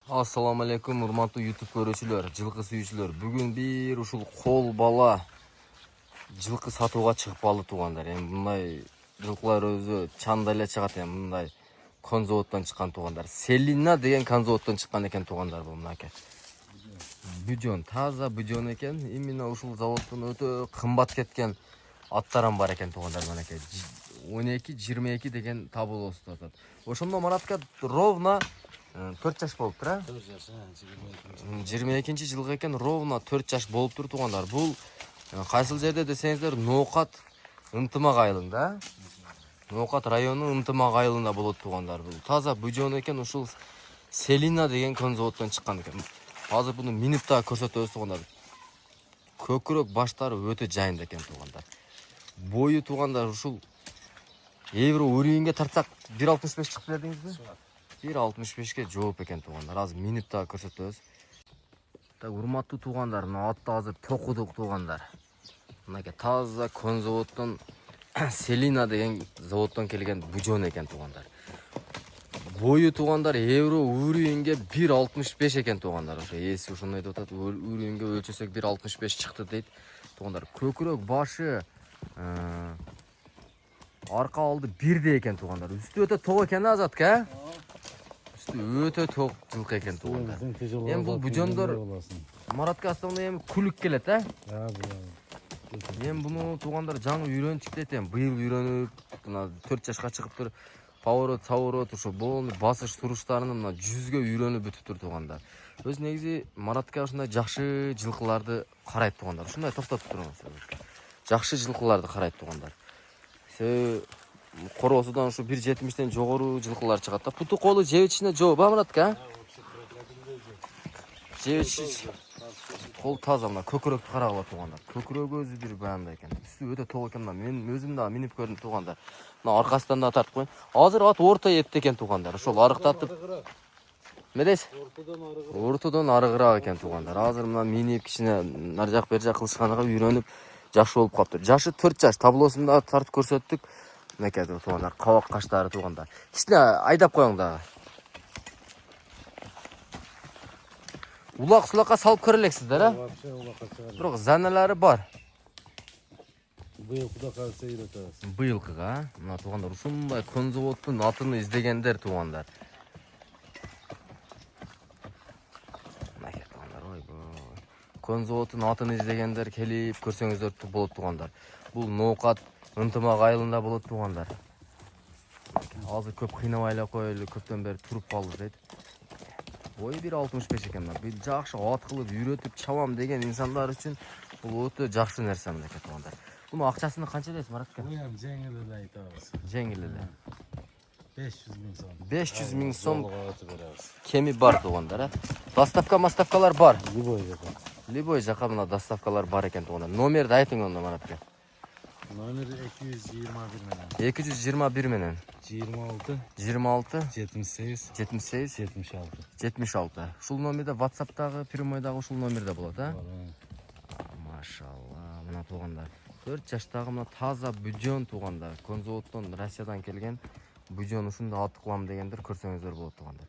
Assalamu alaikum, урматтуу YouTube көрүүчүлөр, жылкы сүйүүчүлөр. Бүгүн бир ушул кол бала жылкы сатууга чыгып калды туугандар. Эми мындай жылкылар өзү чанда эле чыгат, эми мындай конзаводдон чыккан туугандар. Селина деген конзаводдон чыккан экен туугандар бул мынакей. Бүжөн, таза бүжөн экен. Именно ушул заводдон өтө кымбат кеткен аттарым бар экен туугандар мынакей. 12-22 деген табылуусу атат. Ошондо Маратка ровно 4 жаш болуптур, а? 4 жаш, 22-жылгы экен, ровно 4 жаш болуптур туугандар. Бул кайсыл жерде десеңиздер, Ноокат ынтымак айылында, Ноокат районунун ынтымак айылында болот туугандар. Бул таза бүжөн экен, ушул Селина деген конзаводдон чыккан экен. Азыр буну минип да көрсөтөбүз туугандар. Көкүрөк баштары өтө жайында экен туугандар. Бою туугандар ушул евро уровеньге тартсак 1.65 чыгып бердиңизби? 1.65ке жооп экен туугандар. Азыр минип да көрсөтөбүз. Так, урматтуу туугандар, мына атты азыр токудук туугандар. Мынакей таза конзаводдон Селина деген заводдон келген бүжөн экен туугандар. Бою туугандар евро уровеньге 1.65 экен туугандар. Ошо эси ошондой деп атат. Уровеньге өлчөсөк 1.65 чыкты дейт туугандар. Көкүрөк башы арка алды бирдей экен туугандар. Үстү өтө ток экен Азатка, Үстү өтө ток жылкы экен туугандар. Эми бул бүжөндөр Маратка астында эми күлүк келет, а? Эми буну туугандар жаңы үйрөнчүк дейт, эми быйыл үйрөнүп, мына 4 жашка чыгыптыр. Поворот, саворот, ошо болду басыш туруштарын мына 100ге үйрөнүп бүтүптүр туугандар. Өз негизи Маратка ушундай жакшы жылкыларды карайт туугандар. Ушундай токтотуп туруңуз. Жакшы жылкыларды карайт туугандар. Коросудан ушу 1.70ден жогору жылкылар чыгат да. Путу колу жебичине жооп, а Маратка? Жебичи кол таза, мына көкүрөктү карагыла туугандар. Көкүрөгү өзү бир баяндай экен. Үстү өтө ток экен, мен өзүм да минип көрдүм туугандар. Мына аркасынан да тартып коюн. Азыр ат орто эпте экен туугандар. Ошол арыктатып. Эмне дейсиз? Ортодон арыгыраак экен туугандар. Азыр мына минип кичине нар жак бер жак кылышканга үйрөнүп жакшы болуп калыптыр. Жашы 4 жаш, таблосун да тартып көрсөттүк. Мынакей туугандар, кабак каштары туугандар. Кичине айдап коюң дагы. Улак-сулакка салып көрө элексиздер, а? Вообще улакка чыгар. Бирок заналары бар. Быйылкыда калса үйрөтөбүз. Быйылкыга, мына туугандар, ушундай конзаводдун атын издегендер туугандар. Мынакей туугандар, ойбой. Конзаводдун атын издегендер келип көрсөңүздөр болот туугандар. Бул Ноокат ынтымак айылында болот туугандар. Азыр көп кыйнабай эле коелу, көптөн бери туруп калды дейт. Ой, 1.65 экен. Бир жакшы ат кылып үйрөтүп чабам деген инсандар үчүн бул өтө жакшы нерсе мынакей туугандар. Буну акчасын канча дейсиз, Маратка? Бул эми жеңил эле айтабыз. Жеңил эле. 500 000 сом. 500 000 сом өтүп беребиз. кеми бар туугандар, а? Доставкалар бар. Любой жака. Любой жака мына доставкалар бар экен туугандар. Номерди айтың онда, Маратка. Номер 221 менен. 221 менен. 26 26 78 78 76. 76. Ушул номерде WhatsApp'тагы, прямойдагы ушул номерде болот, а? Машалла, мына туугандар. 4 жаштагы мына таза бүжөн туугандар. Конзаводдон, Россиядан келген бүжөн ушундай ат кылам дегендер көрсөңүздөр болот туугандар.